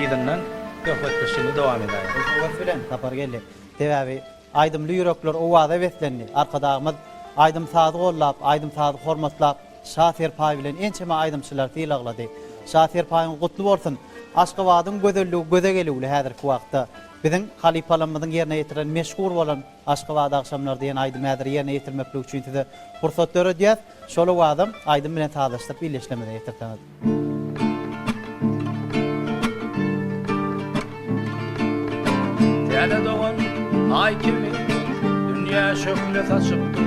ýygynyň köpetleşini dowam edýär. Öwür bilen tapar geldi. Täbäbi aýdymly ýürekler o wada wetlendi. Arkadagymyz aýdym sadyk gollap, aýdym sadyk hormatlap, Şafer Pay bilen ençeme aýdymçylar tiýlaglady. Şafer Paýyň gutly bolsun. Aşgabatyň gözelligi göze gelýär häzirki wagtda. Biziň halipalarymyzyň ýerine ýetiren meşhur bolan Aşgabat akşamlar diýen aýdym häzir ýerine ýetirmeklik üçin size fursat berýär. Şol wadam aýdym bilen taýlaşdyryp birleşlemede ýetirdiňiz. Täze dogan ay kimi dünýä şökle saçypdy.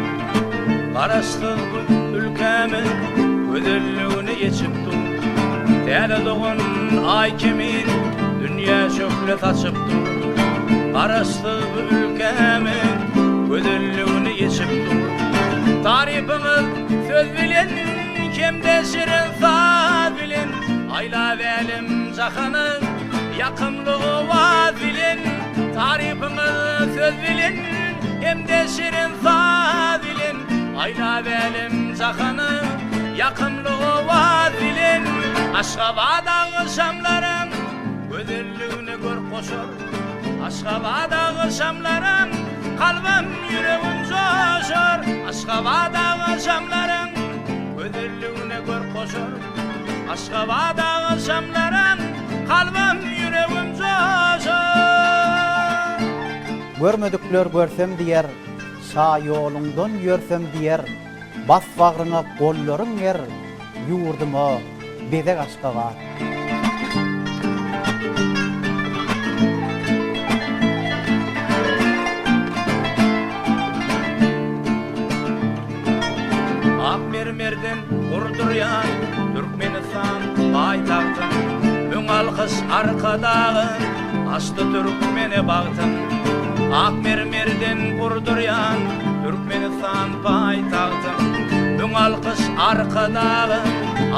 Garaşdyk bu ülkemi gözelligini geçipdi. Täze dogan ay kimi dünýä şökle saçypdy. Garaşdyk bu ülkemi gözelligini geçipdi. Tarihimiz söz bilen kimde şirin saz bilen ayla velim jahanyň yakınlığı vaz bilen. Tarihimiz söz bilen kimde şirin saz bilen ayla velim jahanyň yakınlığı vaz bilen. Aşgabatdagy şamlaryň gözelligini gör koşar. Aşgabatdagy şamlaryň kalbim yüreğim coşar. Aşgabatdagy şamlaryň gözelligini gör koşar. Aşgabatdagy şamlaryň kalbim yüreğim coşar. Görmedikler görsem diýer, şa ýolundan ýörsem diýer, bas bagryna gollaryň yer, ýurdumy bezek Aşgabat. Mermerden gurduryan Türkmenistan paýtagty. Müň alkys arkadagy açdy Türkmene bagtyn. Ak mermerden gurduryan Türkmenistan paýtagty. Müň alkys arkadagy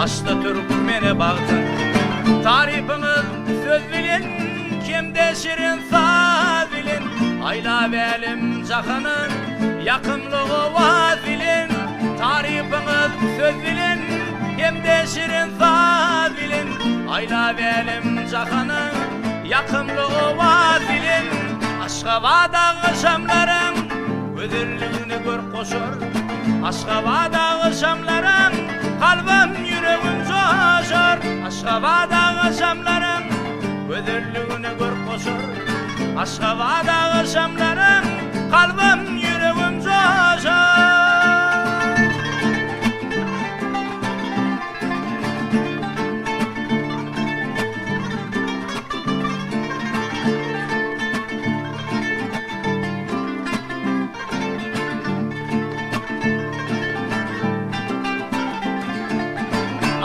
açdy Türkmene bagtyn. Tarihimiz söz bilen kimde şirin saz bilen ayla velim jahanyň yakınlygy vaz bilen. Tarihimiz söz bilen kimde şirin saz bilen ayla velim jahanyň yakınlygy vaz bilen. Aşgabatdagy şamlaryň gözelligini gör koşar. Aşgabatdagy şamlaryň kalbim yüreğim coşar. Aşgabatdagy şamlaryň gözelligini gör koşar. Aşgabatdagy şamlaryň kalbim yüreğim coşar.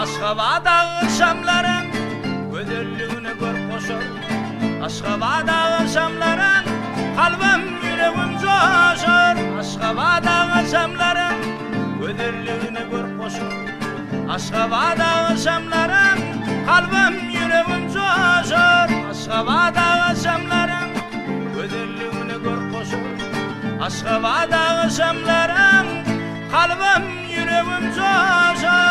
Aşgabatdagy şamlaryň gözelligini gör koşar. Aşgabatdagy şamlaryň kalbim yüreğim coşar. Aşgabatdagy şamlaryň gözelligini gör koşar. Aşgabatdagy şamlaryň kalbim yüreğim coşar. Aşgabatdagy şamlaryň gözelligini gör koşar. Aşgabatdagy şamlaryň kalbim yüreğim coşar.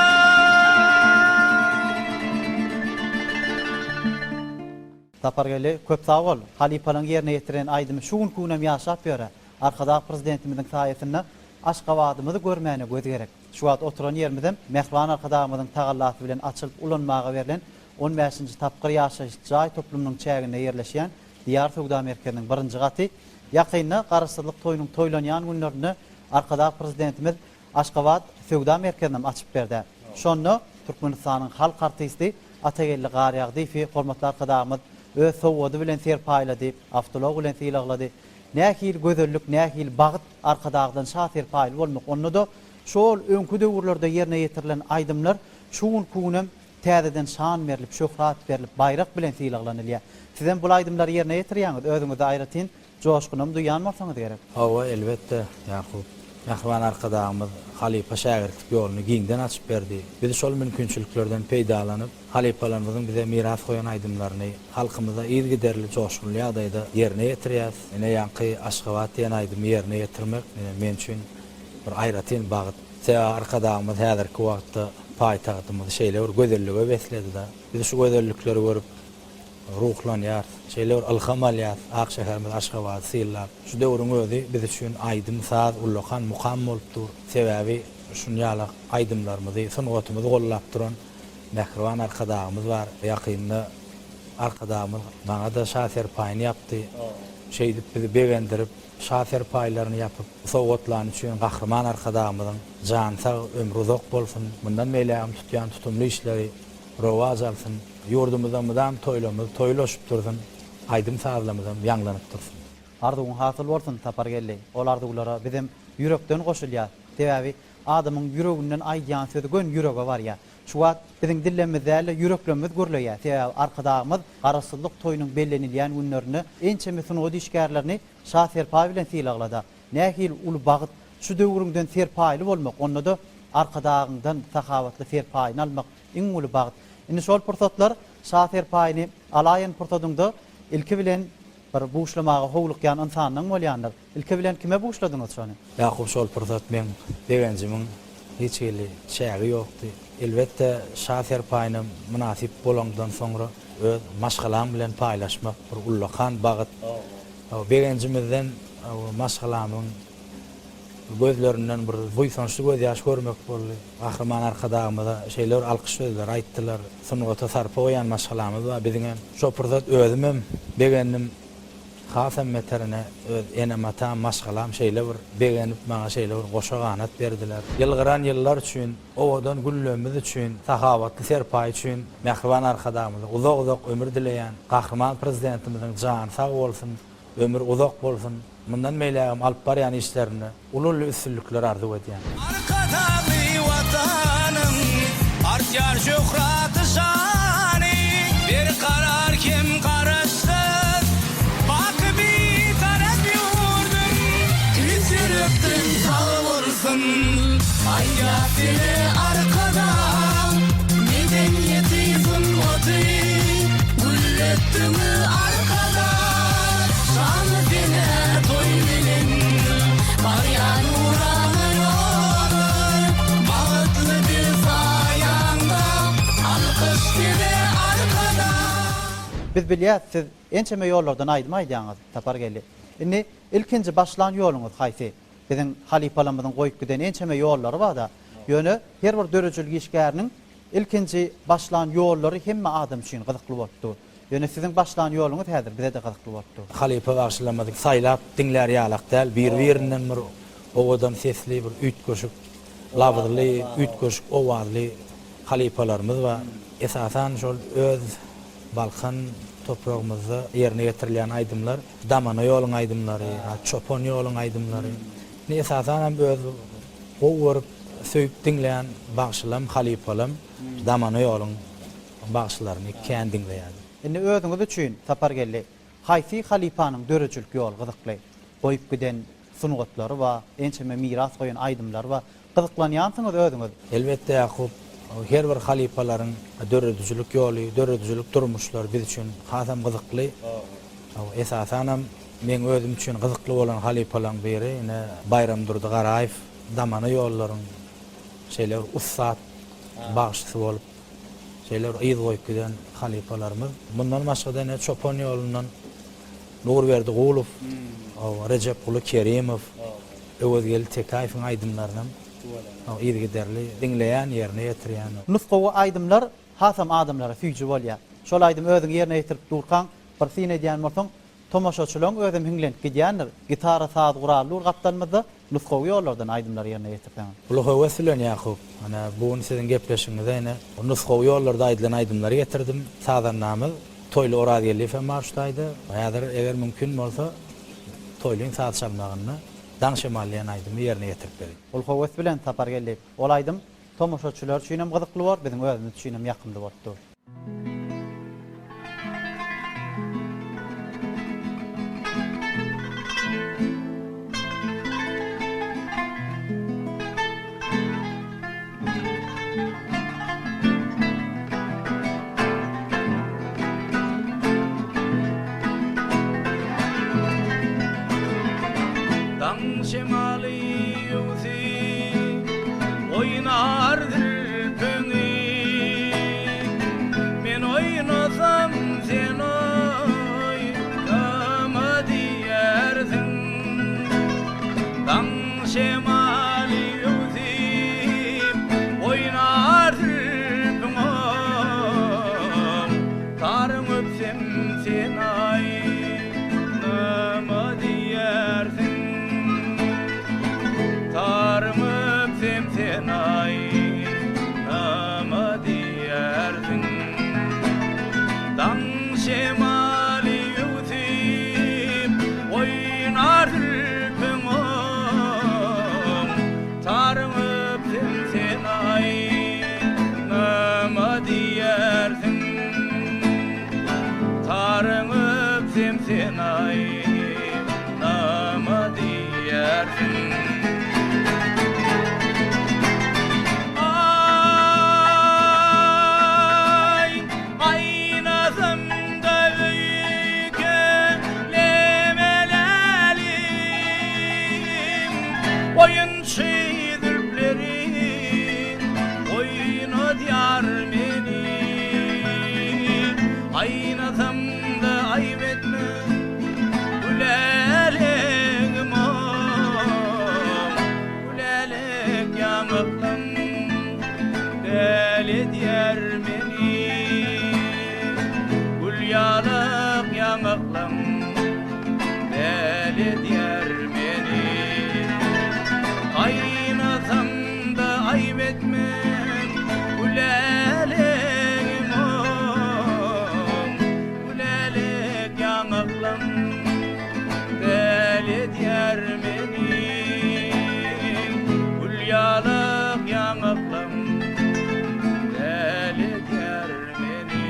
Tapar geldi, köp sağ ol. Halipalaryň ýerine ýetiren aýdymy şu gün kunam ýaşap ýöre. Arkada prezidentimiziň saýetinde Aşgabatymyzy görmäne göz gerek. Şu wagt oturan ýerimizden Mehriban arkadamyzyň tagallaty bilen açylyp ulanmaga berilen 15-nji tapgyr ýaşaýyş jaý toplumynyň çäginde ýerleşýän Diyar Sowda merkeziniň 1-nji gaty ýakynda garaşdyrlyk toýunyň toýlanýan günlerini arkada prezidentimiz Aşgabat Sowda merkezini açyp berdi. Şonu Türkmenistanyň halk artisti Atagelli Garyag diýip hormatly arkadamyz öz sowady bilen serpaýlady, Abdullah bilen tiýlaglady. Nähil gözellik, nähil bagyt arkadagdan şaher paýly bolmak. Onu da şol öňkü döwürlerde ýerine ýetirilen aýdymlar şuň kunam täzeden şan berilip, şöhrat berilip, bayrak bilen tiýlaglanylýar. Sizem bu aýdymlary ýerine ýetirýäňiz, özüňizi aýratyn, joşgynam duýanmarsaňyz gerek. Hawa elbetde, Ýakup. Mehriban arkadamyz Halipa şägirtlik ýoluny giňden açyp berdi. Biz şol mümkinçiliklerden peýdalanyp, halipalarymyzyň bize miras goýan aýdymlaryny halkymyza ýergiderli joşgunly ýagdaýda ýerine ýetirýär. Ene ýanky Aşgabat diýen aýdymy ýerine ýetirmek men üçin bir aýratyn bagyt. Arkadamyz häzirki wagtda paýtagtymyzy şeýle bir gözelligi besledi da. Biz şu gözellikleri görüp ruhlanýar, şeýler ilham alýar. Akşeherimiz Aşgabat syýlap. Şu döwrüň özi biz üçin aýdym saz ullakan mukam bolupdyr. Sebäbi şunýaly aýdymlarymyzy, sungatymyzy gollap duran Mehriban arkadaşymyz bar. Ýakynda arkadaşymyz bana da şafer paýny ýapdy. Şeýdip bizi begendirip şafer paýlaryny ýapyp, sowgatlan üçin gahrman arkadaşymyzyň jany sag, ömrü uzak bolsun. Bundan meýläm tutýan tutumly işleri rowaj alsyn. Yurdumyzdan toýlaşyp dursun. Aýdym sazlamyzdan ýanglanyp dursun. Ardugyň hasyl bolsun tapar geldi. Ol ardugylara bizim yürekden goşulýar. Sebäbi adamyň yüreginden aýdýan sözi gön ýürege bar ýa. Şu wagt biziň dillemizde yüreklerimiz gürleýär. Sebäbi arkadaşymyz garasyzlyk toýunyň bellenilýän günlerini ençeme sunugy işgärlerini şafer paý bilen sylaglada. Nähil ul bagyt şu döwründen serpaýly bolmak, onda da arkadaşyňdan sahawatly serpaýny almak iň ul bagyt. Indi şol pursatlar şafer paýny alaýan pursatyňda ilki bilen bir buýşlamaga howlukýan insanyň bolýandyr. İlki bilen kime buýşladyňyz şonu? Ýakup şol pursat men degenjimiň hiç eli şägi ýokdy. Elbetde şafer paýny münasip bolandan soňra öz maşgalam bilen paýlaşmak bir ullakan bagyt. Begenjimizden maşgalamyň gözlerinden bir buýsançly göz ýaş görmek boldy. Gahrman arkadaşymyza şeýler alkyş sözler aýtdylar. Sunugata sarpa goýan maşgalamyz we biziň şo pursat özüm begendim hasam meterine enemata maşgalam şeýle bir begenip maňa şeýle bir goşaganat berdiler. Ýylgyran ýyllar üçin, owadan günlerimiz üçin, sahawatly serpaý üçin Mehriban arkadaşymyza uzak ömür dileýän gahrman prezidentimiziň jany sag bolsun, ömür uzak bolsun. Bundan meýläm alyp barýan işlerini ulul üstünlikler arzu edýän. Arkadagy watanım, artýar şöhraty şany, bir karar kim garaşdy, baky bir tarap ýurdum, yürekden sag bolsun. Haýatyny arkadaş, medeniýeti sungaty, gülletdiňi arkadaş, şany dene toy bilen, barýan uramyn olur, bagtly bir saýanda, alkyş dere arkadaş. Biz bilýär, siz ençeme ýollardan aýdym tapar geldi. Indi ilkinji başlan ýoluňyz haýsy? Biziň halipalarymyzyň goýup giden ençeme ýollary bar da, ýöne her bir dörejilik işgäriniň ilkinji başlan ýollary hemme adam üçin gyzykly bolupdy. Ýöne siziň başlan ýoluňyz häzir bize de gyzykly bolupdy. Halipa bagşylamadyk saýlap diňler ýalak däl, bir-birinden bir owadan sesli bir üýt goşup, labyrly, üýt goşup owazly halipalarymyz we esasan şol öz Balkan toprağımızda yerine getirilýän aýdymlar, Damana ýoluň aýdymlary, Çopon ýoluň aýdymlary. Ne esasan hem öz owaryp söýüp diňleýän bagşylam, halipalam, Damana ýoluň bagşylaryny kän diňleýär. Indi özüňiz üçin tapar geldi. Haýsy halipanyň dörejilik ýol gyzykly? Goýup giden sunugatlary we ençeme miras goýan aýdymlar we gyzyklanýansyňyz özüňiz. Elbetde Ýakup, her bir halipalaryň dörejilik ýoly, dörejilik durmuşlary biz üçin hasam gyzykly. Esasan hem men özüm üçin gyzykly bolan halipalaryň biri ine Bayram Durdy Garaýew, Damana ýollaryň şeýler ussat bagşysy bolup şeýler ýyl goýup giden halipalarymyz. Bundan başga da Çopon ýolundan Nurberdi Gulow, Recep Guly Kerimow, Öwezgeli Tekaýewiň aýdymlaryny ýyl giderli diňleýän ýerine ýetirýän. Nusgawy aýdymlar hasam adamlara süýji bolýar. Şol aýdym özüň ýerine ýetirip durkan bir sine diýen bolsaň, tomaşaçylaryň özüm hinglenip gidýändir. Gitara saz gurally gatdanmyzda nusgawy ýollardan aýdymlar ýerine ýetirýän. Ulu heweslen Ýakup, ana buň siziň gepleşiňizde ene nusgawy ýollarda aýdylan aýdymlary getirdim. Sazannamy toýly oradiýeli hem marşdaýdy. Häzir eger mümkin bolsa toýlyň saz çalmagyny daň şemalýan aýdymy ýerine ýetirip berýär. Ul howes bilen tapar geldi. Ol aýdym tomaşaçylar üçin hem gyzykly bar, biziň özümiz üçin hem ýakyndy bolupdy. Şemali ýöwsi oýnardyr pöňi, men oýnasam sen tarım öpsem sen ay nama diyersin tarım öpsem sen ay nama diyersin dan şemali yüzüp oynar ülpün tarım öpsem sen ay nama diyersin tarım öpsem sen ay nama diyersin ay aynasında ülkelemelim oyun şeydirlerin oyunu diyar beni aynasında ayıp etme Gülelek mam Gülelek yanıklım Deli diyer beni Gül yanık yanıklım Deli diyer beni Aynasında ayıp etme Gülelek mam Gülelek yanıklım Deli diyer beni Gül yanık yanıklım Deli diyer beni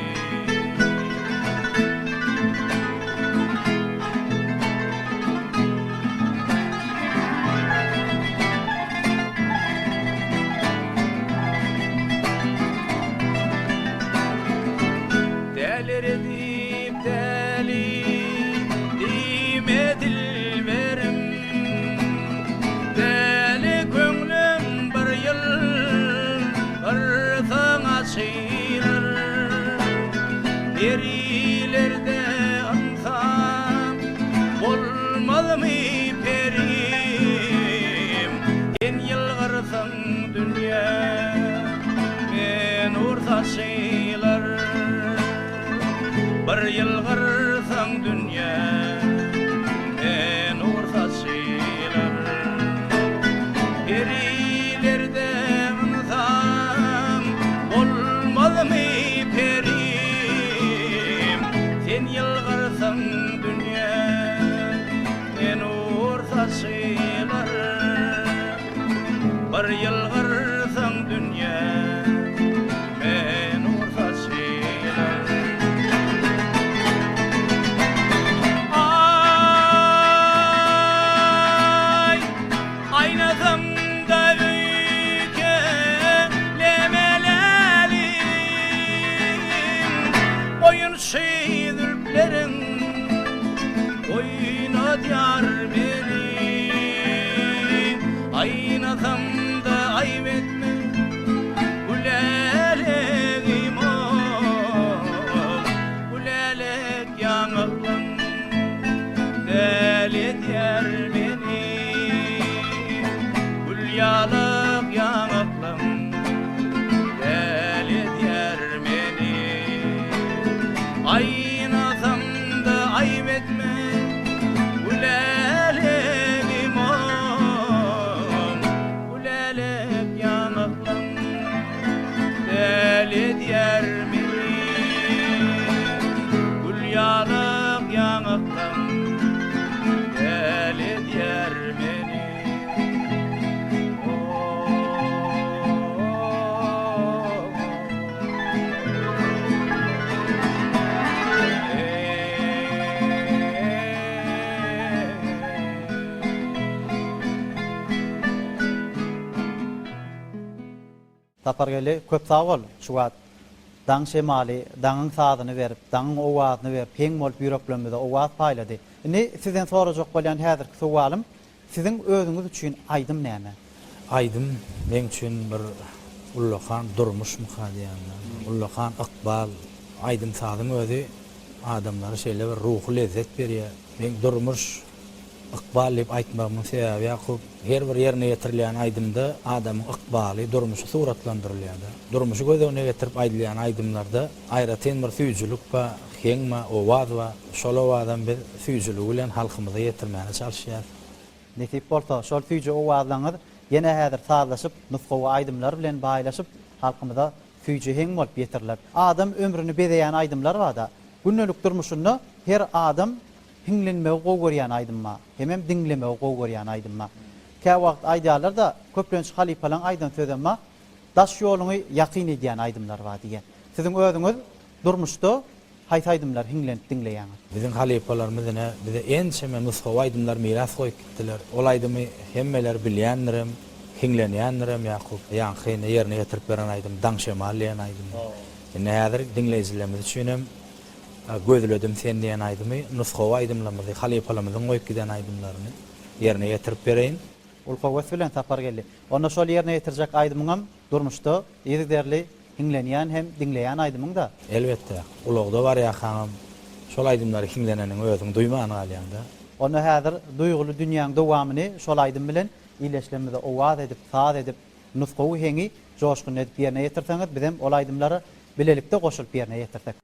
Delir edip deli dime dilberim Deli gönlüm bir yıl ırzına çiğner Derilerde ansam olmaz mı perim En yılgırsın dünya men ursa şeyler Bir yılgırsın dünya men ursa şeyler Perilerde ansam olmaz mı perim Sen yılgırsın dünya men ursa şeyler Bir yılgırsın dünya men ursa şeyler ay aynasında ülkelemelim oyun şeydirlerin oyuna diyar beni aynasında ayıp etme Gülelek imam Gülelek yanıklım Deli diyer beni Gül yanık yanıklım Deli diyer beni Aynasında ayıp etme Gülelek imam Gülelek yanıklım Deli diyer beni Gül yanık yanıklım Deli diyer beni Tapargeli köp sağ ol. Şu wagt daň şemali, daňyň sadyny berip, daňyň owadyny berip, peň bolup ýüreklerimizde owad paýlady. Indi sizden sorajak bolýan häzirki suwalym, siziň özüňiz üçin aýdym näme? Aydym men üçin bir ullakan durmuş mukadiýanlar. Ullakan ykbal, aydym sadyň özü adamlara şeýle bir ruhy lezzet berýär. Men durmuş ykbal diýip aýtmagymyň sebäbi ýa-da her bir ýerine ýetirilýän aýdymda adamyň ykbaly, durmuşy suratlandyrylýar. Durmuşy göz önüne getirip aýdylýan aýdymlarda aýratyn bir süýjülük we heňme owaz we şol owazdan bir süýjüligi bilen halkymyza ýetirmäne çalışýar. Netip bolsa şol süýje owazlaňyz ýene häzir sazlaşyp, nusgawy aýdymlar bilen baýlaşyp halkymyza süýje heň bolup ýetirilýär. Adam ömrüni bezeýän aýdymlar barda. Günnelik durmuşyny her adam hinglenmegi gowy görýän aýdymma, hemem dinlemegi gowy görýän aýdymma. Kä wagt aýdýarlar da köplenç halipalaň aýdym sözemma daş ýoluny ýaqyn edýän aýdymlar bar diýen. Siziň özüňiz durmuşda haýsy aýdymlar hinglenip dinleýän? Bizim halipalarymyz bize en çeme nusgawy aýdymlar miras goýup gitdiler. Ol aýdymy hemmeler bilýändirim, hinglenýändirim ýa-da ýankyny ýerine getirip beren aýdym, daňşemal diýen aýdym. Näder dinleýijilerimiz üçin hem gözledim sen diýen aýdymy nusgawy aýdymlarymyzy, halipalarymyzyň goýup giden aýdymlaryny ýerine getirip bereýin. Ol gawas bilen tapar geldi. Onda şol ýerine ýetirjek aýdymyňam durmuşda ýerli hinglenýän hem dinleýän aýdymyň da. Elbetde. Ulagda bar ýa-hanam şol aýdymlary hingleneniň özüň duýmany alýanda. Onda häzir duýguly dünýäň dowamyny şol aýdym bilen iýleşlemede owaz edip, saz edip, nusgawy heňi joşkun edip ýerine ýetirseňiz, biz hem ol aýdymlary bilelikde goşulyp ýerine ýetirsek.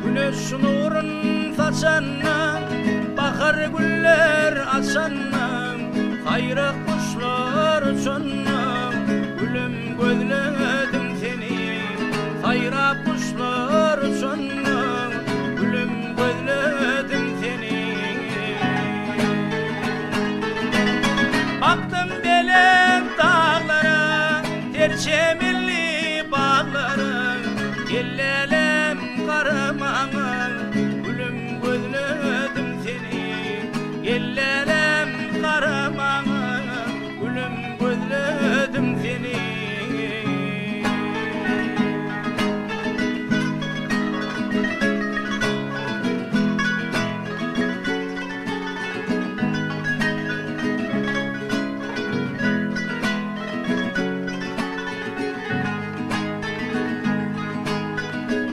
Güneş nurun saçanna, bahar güller açanna, hayraq kuşlar uçanna, gülüm gözledim seni. Hayraq kuşlar uçanna, gülüm gözledim seni. Baktım belem dağlara, terçemelli bağlara, yellelem karamağa, gülüm gözledim seni. Yellelem karamağa, gülüm gözledim seni.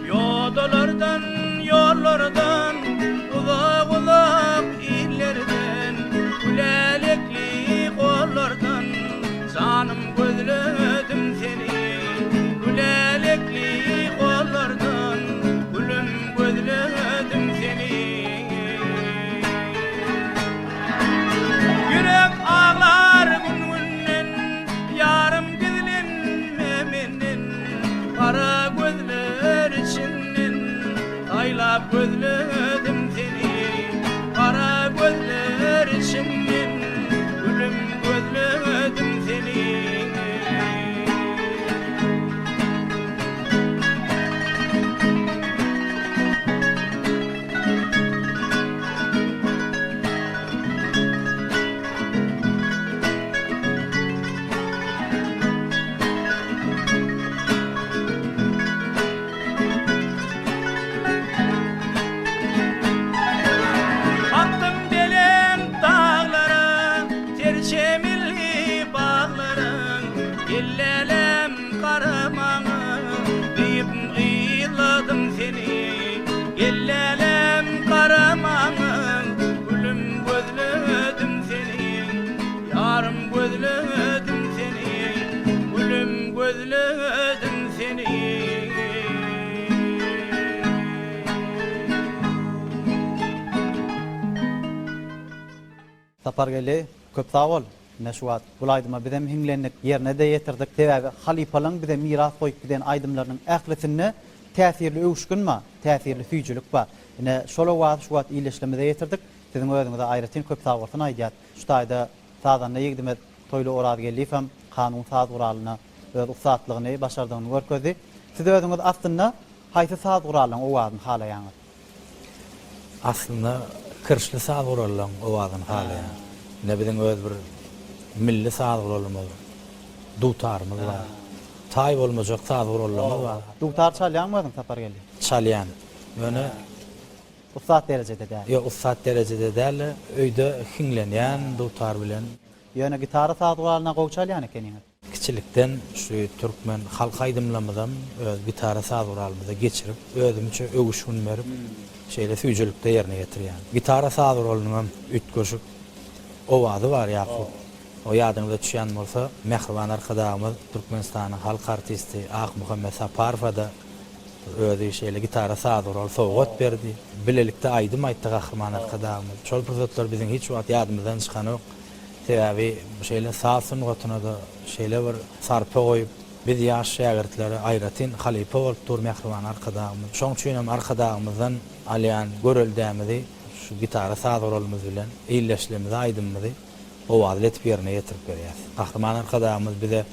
Yollardan, yollardan, uzak uzak illerden, gülelekli kollardan, canım gözledim seni. Gülelekli kollardan, gülüm gözledim seni. Yürek ağlar gününden, yarım gizlenmemenden, kara gözler içinden aylap gözledim seni. Kara gözler içinden gülüm gözledim seni. Baktım belem dağlara, terçemelli bağlara, yellelem karamağa, deyip ıyladım seni. Yellelem karamağa, gülüm gözledim seni. Yarım gözledim seni, gülüm gözledim seni. Tapar geldi, köp sağ ol. Neşwat, bul aýdyma bizem hinglendik ýerine de ýetirdik. Sebäbi halipalaň bize miras goýup giden aýdymlarynyň ählisini täsirli öwüşgünma, täsirli süýjülük bar. Ine şol owaz şu wagt iýleşlemede ýetirdik. Siziň özüňize aýratyn köp sağ bolsun aýdýar. Şu taýda sazanna ýigdimet toýly oraz gelip hem kanun saz guralyna öz uksatlygyny başardygyny görkezdi. Siz özüňiz aslynda haýsy saz guralyň owazyny halaýaňyz? Aslında kırşlı saz guralyň owazyny halaýan. Ne biziň öz bir milli saz guralymyz, dutarmyz bar. Taý bolmajak saz guralymyz bar. Dutar çalýanmyň tapar geldi? Çalýan. Ýöne Ussat derecede däl. Yo ussat derecede däl, öýde hiňlenýän dutar bilen Ýöne gitara saatgalaryna gowçalýan ekeniňiz. kiçilikden şu türkmen halk aýdymlamydan öz gitara saatgalaryny geçirip özümçe öwüşün berip şeýle süýjülükde ýerine getirýän. Gitara saatgalarynyň ütköşük owazy bar ýa-da o ýadyňyza düşýän bolsa, Mehriban arkadaşymyz Türkmenistanyň halk artisti Ak Muhammed Saparova da özü şeýle gitara saatgalaryny sowgat berdi. Bilelikde aýdym aýtdy Gahryman arkadaşymyz. Şol pursatlar biziň hiç wagt ýadymyzdan çykan ok. Täbi şeýle sasyn gotuna da şeýle bir sarpa goýup biz ýaş şägirtlere aýratyn halipa bolup dur Mehriban arkadaşymyz. Şoň üçin hem arkadaşymyzdan alýan görüldämidi şu gitara saatgalaryny bilen eýleşlemidi aýdymydy. O wagtlet ýerine ýetirip berýär. Gahryman arkadaşymyz bize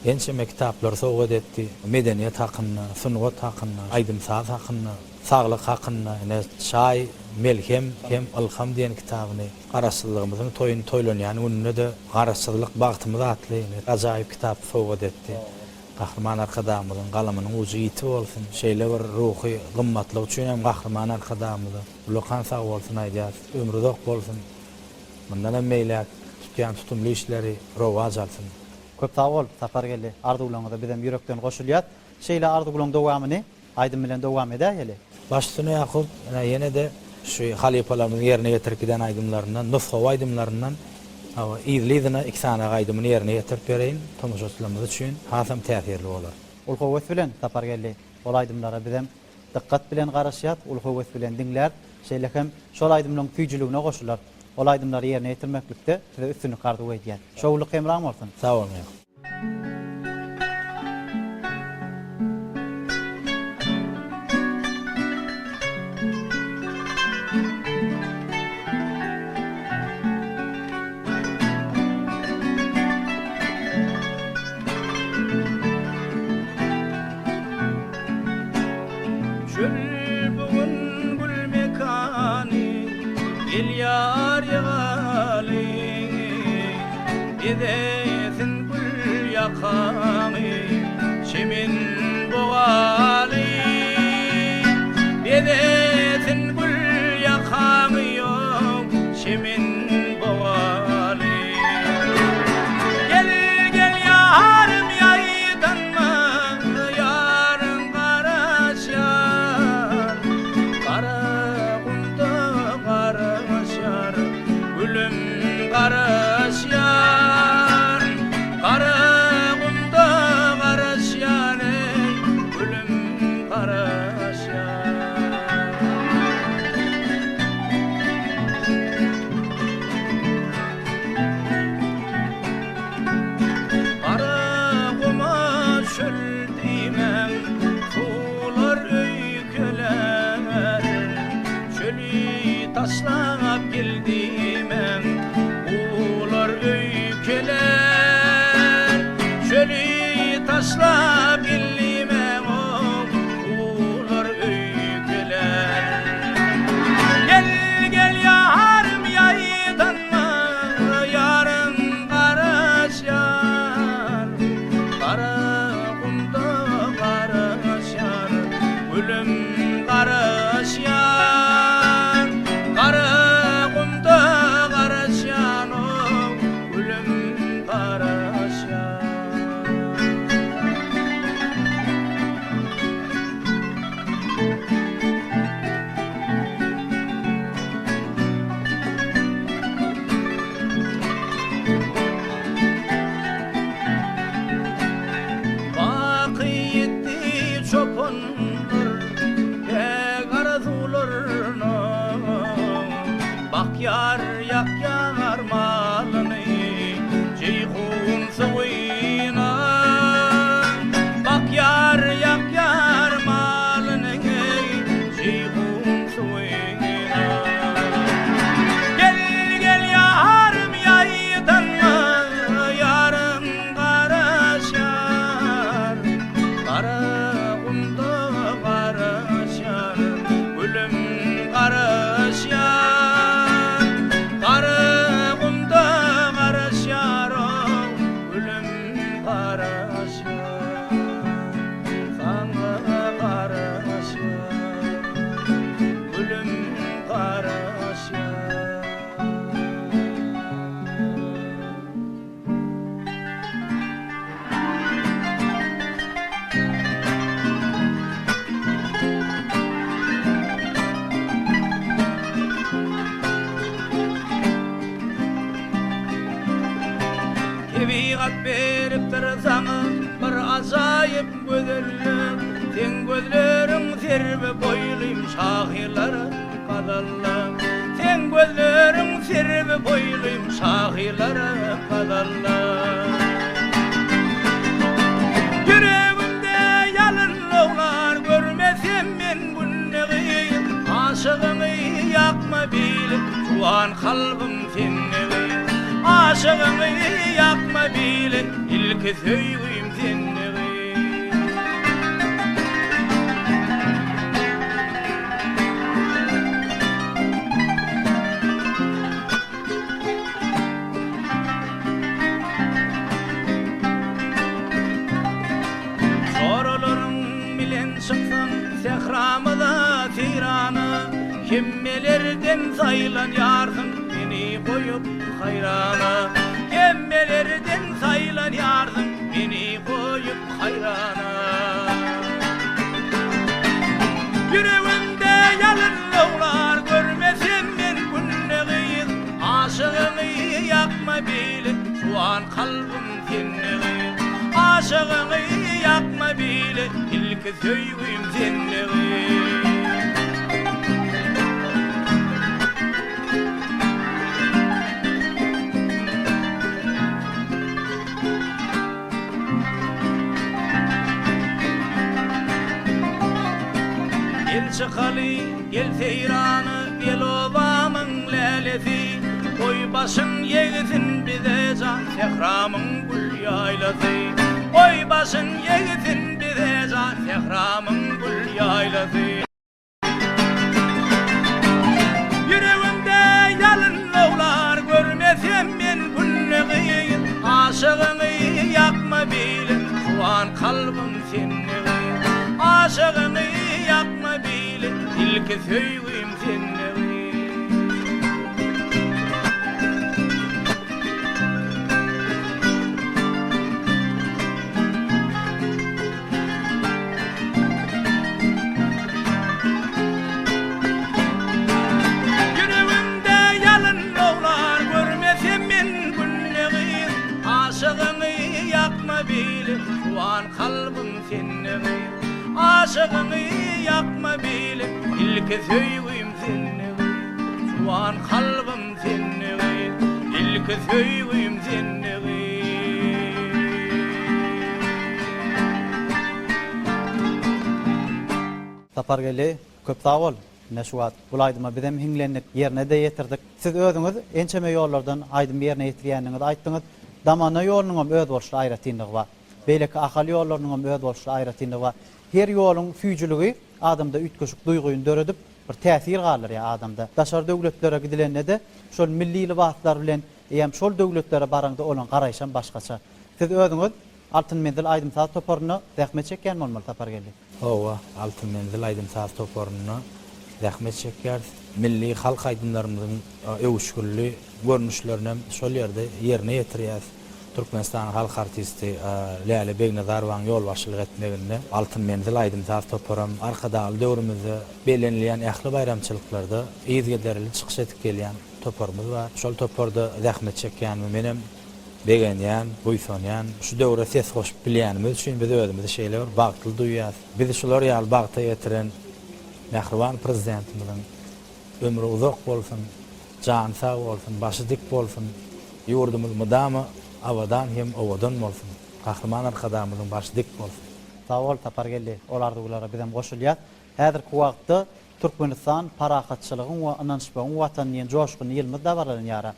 gençe mektaplar sowgat etdi. Medeniýet hakyny, sungat hakyny, aýdym saz hakyny, saglyk hakyny, şaý, melhem hem alham diýen kitabyny garaşdyrlygymyzyň toýuny toýlanýan gününe de garaşdyrlyk bagtymyz atly ajaýyp kitap sowgat etdi. Gahryman arkadaşymyzyň galamynyň uji ýiti bolsun, şeýle bir ruhy gymmatlyk üçin hem Gahryman arkadaşymyzy ulykan sag bolsun aýdýar, ömrü dok bolsun. Mundan hem meýlek tutýan tutumly işleri rowaj alsyn. Köp sag bol, Sapargeli arzuwlaryňyza bizem ýürekden goşulýar. Şeýle arzuwlaryň dowamyny aýdym bilen dowam edäýeli. Başlyny ýakup, ýene de şu halipalaryň ýerine ýetirkiden aýdymlaryndan, nusxaw aýdymlaryndan ýyzlydyna iksana aýdymyny ýerine ýetirip bereýin, tomoşaçylarymyz üçin hasam täsirli bolar. Ul howes bilen Sapargeli ol aýdymlara bizem dikkat bilen garaşýat, ul howes bilen diňler, şeýle hem şol aýdymlaryň tüýjüligine goşular. Ol aýdymlary ýerine ýetirmeklikde size üstünlük gardy edýär. Şowluk hemram bolsun. Sag bolun. Yar yağalı Edesin gül yakanı Çimin boğalı Edesin gül yakanı yok Çimin boğalı Gel gel yarım yaydan mı Yarın karaşar Kara gülüm garaşyan Kara gunda garaşyan gülüm garaşyan Kara guma şöldimem Sular öykeler Şölü taşlap geldim Ular öykeler Şölü taşlap geldim Ular öykeler Gel gel yarım yaydan mı Yarım garaşyan Kara kumda garaşyan Gülüm garaşyan Kara kumda garaşyan Gülüm garaşyan Bakı yetti çopanlar Pek arzular gözellik sen gözlerin serbe boylum şahirlara kadalla sen gözlerin serbe boylum şahirlara kadalla yüreğimde yalınlıklar görmesem men günneği aşığını yakma bilip şu an kalbim senneği aşığını yakma bilip ilk söyleyeyim senneği Sehramıda tiranı Kimmelerden sayılan yarsın beni koyup hayrana Kimmelerden sayılan yarsın beni koyup hayrana Yüreğimde yalınlıklar görmesem ben günneği aşığını yakma bilip şu an kalbim senneği aşığını yakma bile ilk söyleyeyim senneği Gel çıkalı gel seyranı gel obamın lelesi Koy başın yeğsin bize can sehramın gül yaylası Oy başın yeğsin bize can sehramın gül yaylası Yüreğimde yalınlıklar görmesem ben günneği aşığını yakma bilip şu an kalbim senneği aşığını yakma bilip ilk söyleyeyim senneği şu an kalbim senneği aşığını yakma bilip ilk söyleyeyim senneği şu an kalbim senneği ilk söyleyeyim senneği Tapargeli köp sağ ol. Neşuat bulaydyma bizem hinglendik yerine de yetirdik. Siz özüňiz ençeme ýollardan aýdym ýerine ýetirýändiňizi aýtdyňyz. Damana ýolunyň öz bolşy aýratyndygy bar. Beýleki ahal ýollarynyň öz bolşy aýratyndygy bar. Her ýoluň süýjüligi adamda ütköşük duýguny döredip bir täsir galar ya adamda. Daşar döwletlere gidilende de şol milli libaslar bilen hem şol döwletlere baranda olan garaýşan başgaça. Siz özüňiz Altın Mendil Aýdym Saz toporuny zähmet çekýän bolmaly Tapargeli. Owa, Altın Mendil Aýdym Saz toporuny zähmet çekýär. Milli halk aýdymlarymyzyň öwüşgürlüği görnüşlerini şol ýerde ýerine ýetirýär. Türkmenistan halk artisti Lale Begnazarwan ýol başçylyk etmeginde Altın Mendil Aýdym Saz toporum arkadaky döwrümizde belenilýän ähli bayramçylyklarda ýyzgederli çykyş etip gelýän toporumuz bar. Şol toporda zähmet çekýän menem begenýän, buýsanýan, şu döwre ses goşup bilýänimiz üçin biz özümizi şeýler bagtly duýýar. Bizi şolar ýaly bagta ýetiren Mehriban prezidentimizin ömrü uzak bolsun, can sağ bolsun, başı dik bolsun, ýurdumyz mudamy awadan hem owadan bolsun. Kahraman arkadamyzyň başı dik bolsun. Sağ ol Tapargeli, olar duýlara bizem goşulýar. Häzirki wagtda Türkmenistan parakatçylygyň we ananşylygyň watanyň joşgyny ýylmyzda barlan ýara.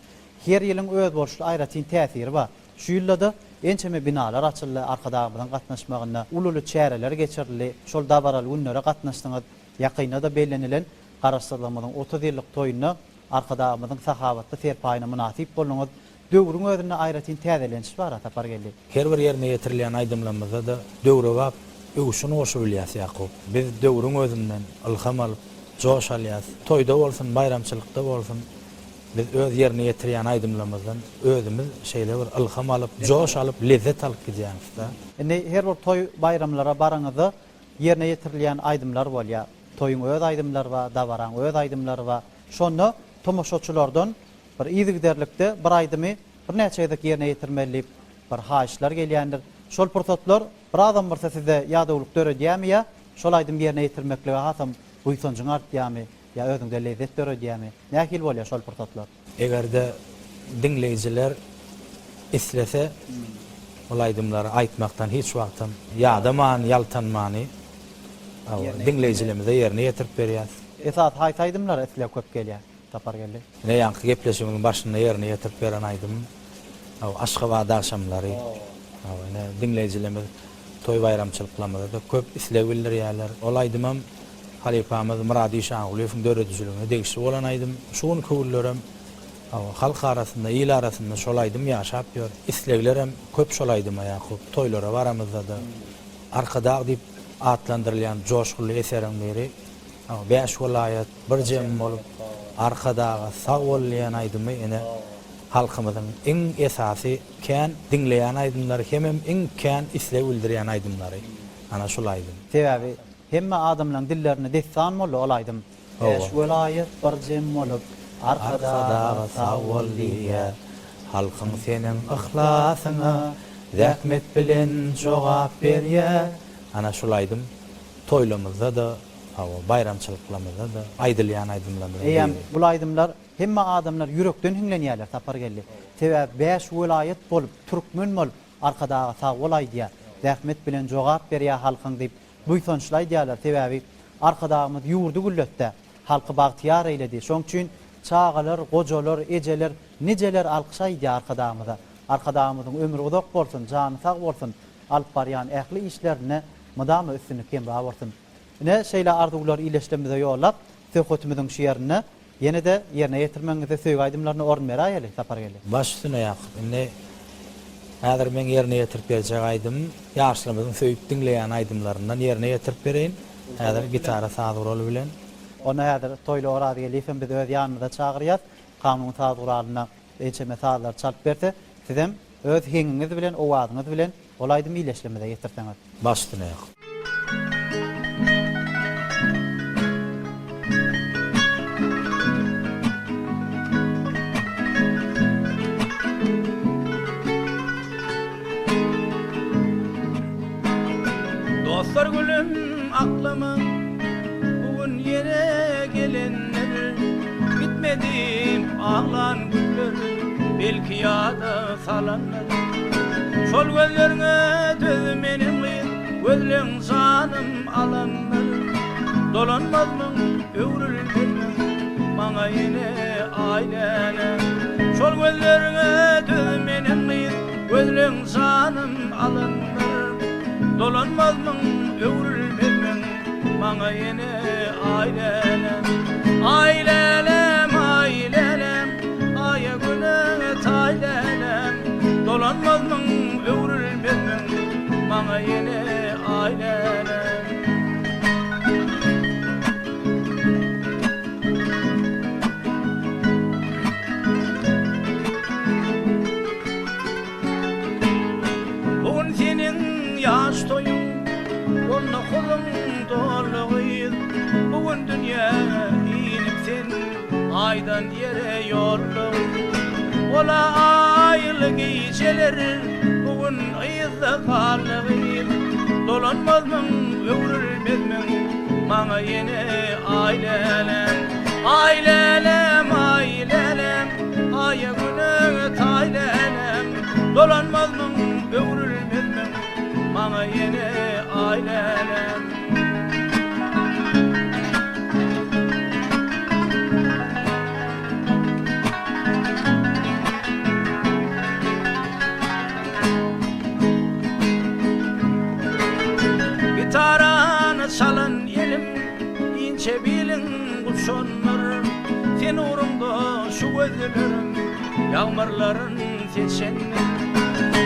Her ýylyň öz bolşy aýratyn täsiri bar. Şu ýylda ençeme binalar açyldy, arkadamyzyň gatnaşmagyna ululu çäreler geçirildi. Şol dabaral günlere gatnaşdyňyz. Ýakyna da belenilen garaşdyrylmanyň 30 ýyllyk toýuny arkadamyzyň sahabatly serpaýyna munasip bolanyňyz döwrüň özüne aýratyn täzelenişi bar Tapargeli. Her bir ýerine ýetirilýän aýdymlamyzda da döwre wagt öwüşüni goşup bilýär ýakup. Biz döwrüň özünden ilham alyp joş alýas. Toýda bolsun, bayramçylykda bolsun, biz öz ýerine ýetirýän aýdymlamyzdan özümiz şeýle bir ilham alyp, joş alyp, lezzet alyp gidýämiz da. Her bir toy bayramlara baraňyzda ýerine ýetirilýän aýdymlar bolýar. Toyuň öz aýdymlary bar, dawaraň öz aýdymlary bar. Şonu tomoşaçylardan bir ýygyderlikde bir aýdymy bir näçe ýerine ýetirmeli bir haýyşlar gelýändir. şol pursatlar birazdan birse size ýadawlyk döredýärmi, şol aýdym ýerine ýetirmekle hasam buýsanjyň artýarmy, ýa özüňde lezzet döredýärmi? Nähil bolýar şol pursatlar? Egerde dinleyijiler islese ol aýdymlary aýtmakdan hiç wagtym ýadaman, ýaltanmany dinleyijilerimize ýerine ýetirip berýär. Esat haýt aýdymlar esle köp gelýär, tapar geldi. Ne ýanky gepleşigimiň başynda ýerine ýetirip beren aýdym. Aşgabat akşamlary. Ne dinleyijilerimiz toy bayramçylyklarymyzda da köp isleg bildirýärler. Ol aýdymam Halipamyz Murady Şaňgulyň döredijligine degişli bolan aýdym. Şuny köwüllerem halk arasında, il arasında şol aýdym ýaşap ýör. Isleglerem köp şol aýdym ýa-da toýlara baramyzda da arkada diýip atlandyrylýan joşgulu eserimleri 5 vilayet bir jem bolup arkadaga sag bolýan aýdymy ene halkymyzyň iň esasy kän dinleýän aýdymlar hem iň kän isleg bildirýän aýdymlary. Ana şol aýdym. Sebäbi hemme adamlaryň dillerini dessan boly ol aýdym. 5 vilayet bir jem bolup arkadaga sag bolýar. Halkyň seniň ihhlasyna rahmet bilen jogap berýär. Ana şol aýdym. Toýlamyzda da, bayramçylyklarymyzda da aýdylýan aýdymlar. Eýem bu aýdymlar hemme adamlar yürekden hüňlenýärler tapar geldi. Sebäp 5 vilayet bolup türkmen bolup arkadaga sag bolaýdy. Rahmet bilen jogap berýär halkyň diýip buýsançlaýdýarlar. Sebäbi arkadagymyz ýurdu gülletde halky bagtyar eýledi. Şoň üçin çağalar, gojalar, ejeler, nijeler alkyşaýdy arkadagymyza. Arkadagymyzyň ömrü uzak bolsun, jany sag bolsun, alyp barýan ähli işlerine mudamy üstünlük kemra bolsun. Ne şeýle arzuwlar ileşlemide ýollap, söhbetimiziň şu ýerine ýene de ýerine ýetirmeňizde söýg aýdymlaryny orun berýärli tapar geldi. Baş üstüne ýakyp. Indi häzir men ýerine ýetirip berjek aýdym, ýaşlarymyzyň söýüp dinleýän aýdymlaryndan ýerine ýetirip bereýin. Häzir gitara sadyroly bilen. Ona häzir toýly orady gelýän biz öz ýanymyza çagyrýar. Kanun sadyralyna eçeme sadylar çalyp berdi. Sizem öz heňiňiz bilen, owazyňyz bilen ol aýdym ileşlemede ýetirseňiz. Baş üstüne ýakyp. Dostlar gülüm aklımı bugün yere gelenler bitmedim ağlan güller belki yada salanlar şol gözlerine dözmenin gözlerin canım alanlar dolanmaz mı öwrülmezmi bana yine ailene şol gözlerine dözmenin gözlerin canım alanlar dolanmaz mı öwrülmezmen bana yine ailelem ailelem ailelem aya güne taylelem dolanmaz mı öwrülmezmen bana yine ailelem bugün senin yaş toyun Olna kolum doluyuz bugün dünya inip sen aydan yere yolluyuz ola aylı geceler bugün ayızda kalıyız dolanmaz mı öwrülmez mi bana yine ailelem ailelem ailelem aya güne taylelem dolanmaz mı öwrülmez mi bana yine ailelem Gitaranı çalan yelim ince bilin kuşonlar sen uğrumda şu gözlerim yağmurların seçenler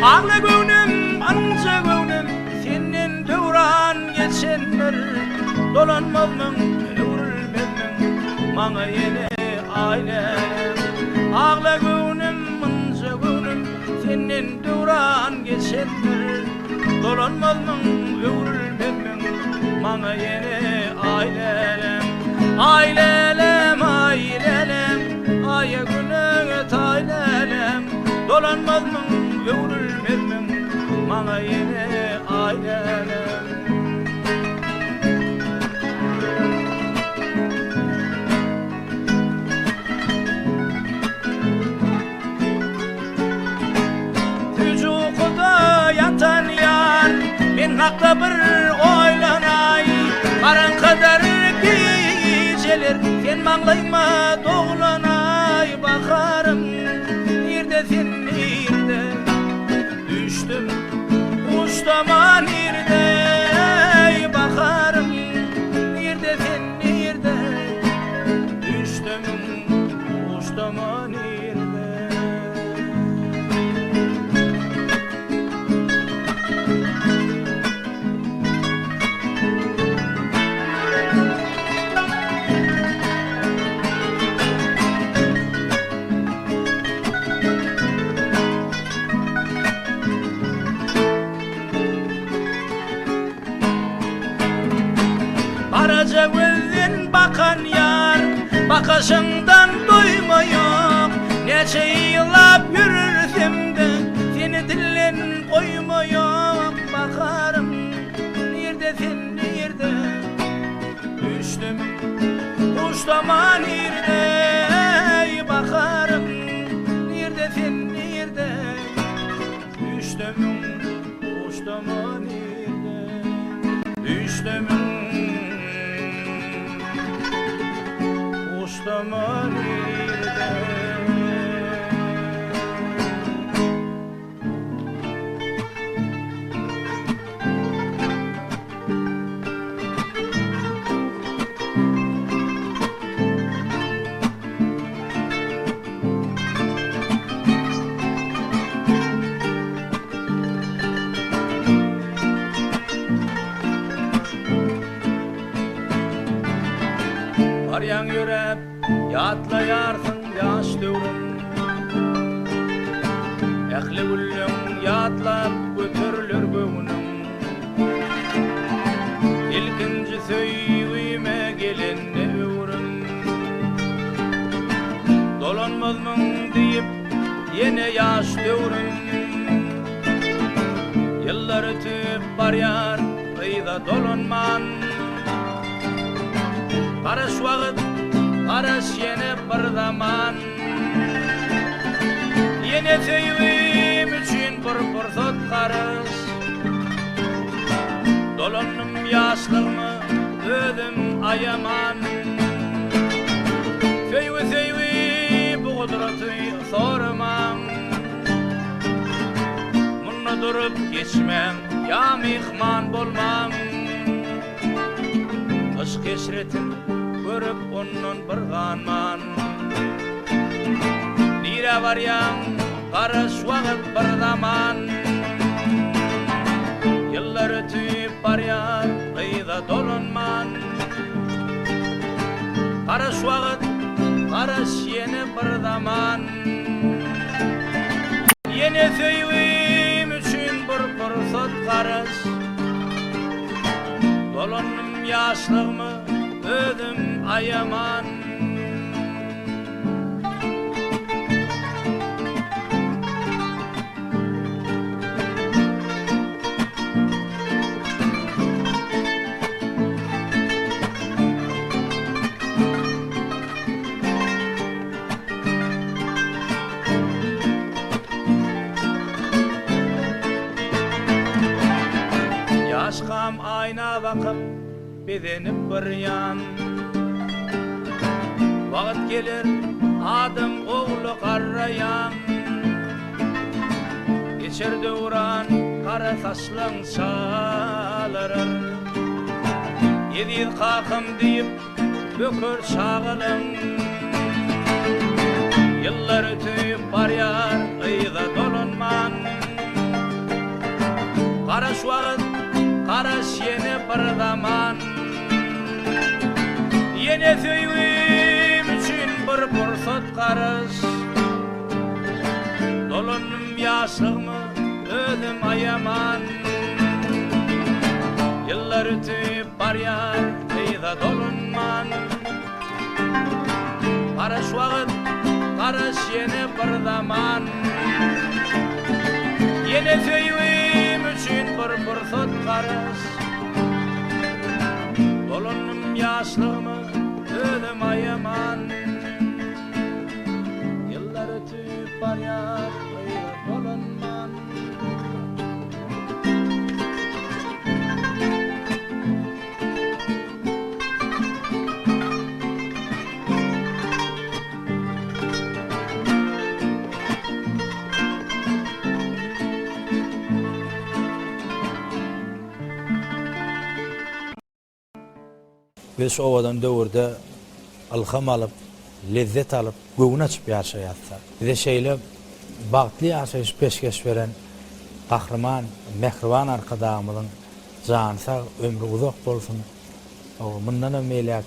ağla gönlüm anca gönlüm senin döwran geçenler dolanmaz mı öwrülmez mi bana yine ailem ağla gönlüm anca gönlüm senin döwran geçenler dolanmaz mı öwrülmez mi bana yine ailem ailelem ailelem aya güne taylelem dolanmaz mı öwrülmez mi bana yine da bir oylanay Karan kadar geceler sen mağlayma doğulanay bakarım nirde sen nirde düştüm ustama nirde bakarım nirde sen nirde düştüm ustama nirde Karaca gözün bakan yar bakışından doymuyor Neçe yılap yürürsem de seni dillen koymuyor Bakarım nerede sen nerede düştüm kuşlama nerede Bakarım nerede sen nerede düştüm kuşlama nerede düştüm Ustama nirde Aryan yürep yatlayarsın yaş dövrüm Ehli güllüm yatlap götürülür göğünüm İlkinci söyleyime gelen ne övrüm Dolanmazmın deyip yine yaş dövrüm Yıllar ötüp baryar kıyda dolanman Karış vakit, karış yine bir zaman Yine sevim için bir fırsat karış Dolanım yaşlığımı, ödüm ayaman Sevim bu kudreti sormam Munna durup geçmem, ya mihman bolmam Aşk eşretin görüp onun bir ganman Nire varyan karış vakit bir zaman Yıllar ötüp baryar kıyda dolanman Karış vakit karış yeni bir zaman Yeni sevim için bir fırsat karış Dolanım yaşlığımı ödüm ayaman Yaşkam ayna bakıp bedenip bir yan Vakit gelir adım oğlu karrayan Geçer döwran kara taşlan çalarır Yedil kakım deyip bökür çağılın Yıllar ötüp baryar kıyda dolanman Karış vakit karış yeni bir zaman Yine sevim için bir fırsat karış Dolanım yaşlığımı ödüm ayaman Yıllar ötüp baryar kıyda dolanman Karış vakit karış yeni bir zaman Yine sevim için bir fırsat karış Dolanım yaşlığımı ödüm ayaman Yıllar ötüp baryar kıyda dolanman biz owadan döwürde alham alıp, lezzet alıp, göwün açıp ýaşaýarsak. Bize şeýle bagtly ýaşaýyş peşkeş beren gahrman, mehriban arkadaşymyzyň jany sag, ömrü uzak bolsun. Mundan ömelek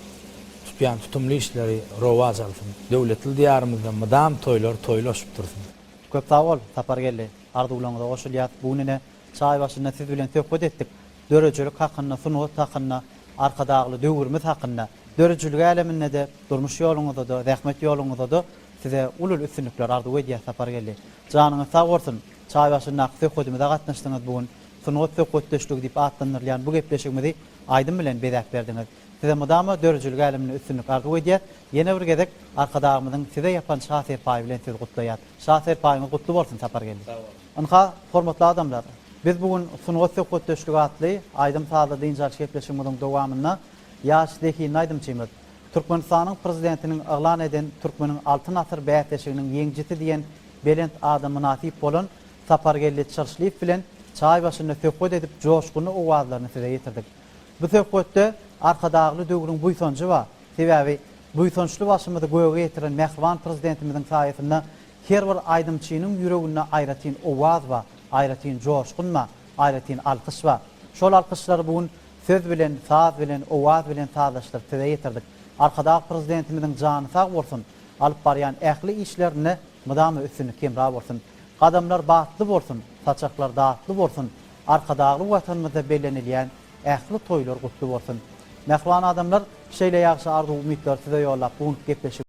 tutýan tutumly işleri rowaj alsyn. Döwletli diýarymyzda mydam toýlar toýlaşyp dursun. Köp sag bol, tapar geldi. Arduwlaňyza goşulýar. Bugyne çay başynda siz bilen söhbet etdik. Dörejelik hakyna, sunut hakyna, arkadagly döwürmiz hakyna, dörejelik aleminde de, durmuş ýoluňyzda da, rahmet ýoluňyzda da size ulul üstünlikler arduw edýär tapar geldi. Janyňyz sag bolsun. Çay başynda söhbetimizde gatnaşdyňyz bugün. Sunut söhbetdeşlik diýip atlanyrlan bu gepleşigimizi aýdym bilen beräp berdiňiz. Size mudama dörejelik aleminde üstünlik arduw edýär. Ýene bir gezek arkadagymyzyň size ýapan şahsy paý bilen siz gutlaýar. Şahsy paýyňyz gutly bolsun tapar geldi. Anha hormatly adamlar, biz bugün sunut söhbetdeşlik atly aýdym taýda diňjal gepleşigimiziň dowamyna ýaşdaki naýdymçymyz Türkmenistanyň prezidentiniň aglan eden Türkmeniň altyn asr bäýteşiginiň ýeňjisi diýen belent adamy nasip bolan Sapargelli Çarşlyp bilen çay başynda söhbet edip joşguny owazlaryny size ýetirdik. Bu söhbetde arkadagly döwrüň buýsanjy bar. Sebäbi buýsançly başymyzy göwge ýetiren mehriban prezidentimiziň saýasynda her bir aýdymçynyň ýüreginde aýratyn owaz bar, aýratyn joşgun bar, aýratyn alkyş bar. Şol alkyşlary bugün söz bilen, saz bilen, owaz bilen taýdaşdyryp size ýetirdik. Arkadagy prezidentimiziň jany sag bolsun, alyp barýan ähli işlerini mydamy üstünlik kemra bolsun. Adamlar baatly bolsun, saçaklar dağıtly bolsun, arkadagy watanymyzda bellenilýän ähli toýlar gutly bolsun. Mehriban adamlar şeýle ýagşy arzuw umytlar size ýollap bu gepleşik